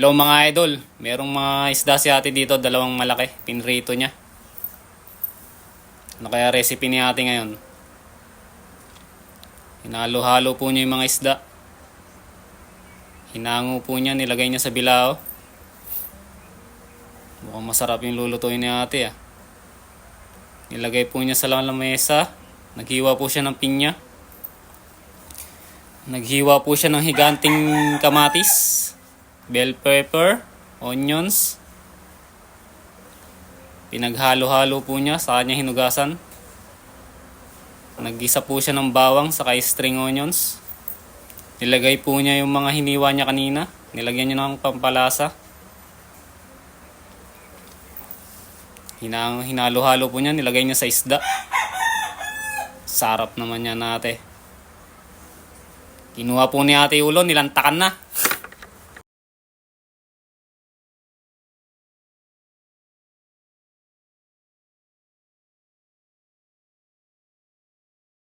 Hello mga idol, merong mga isda si ate dito, dalawang malaki, pinrito niya. Ano kaya recipe ni ate ngayon? Hinalo-halo po niya yung mga isda. Hinango po niya, nilagay niya sa bilao. Mukhang masarap yung lulutuin ni ate ah. Nilagay po niya sa lamesa. Naghiwa po siya ng pinya. Naghiwa po siya ng higanting kamatis, bell pepper, onions. Pinaghalo-halo po niya, saka niya hinugasan. Naggisa po siya ng bawang saka string onions. Nilagay po niya yung mga hiniwa niya kanina. Nilagyan niya ng pampalasa. Hinalo-halo po niya, nilagay niya sa isda. Sarap naman yan ate. Kinuha po ni ate ulo, nilantakan na.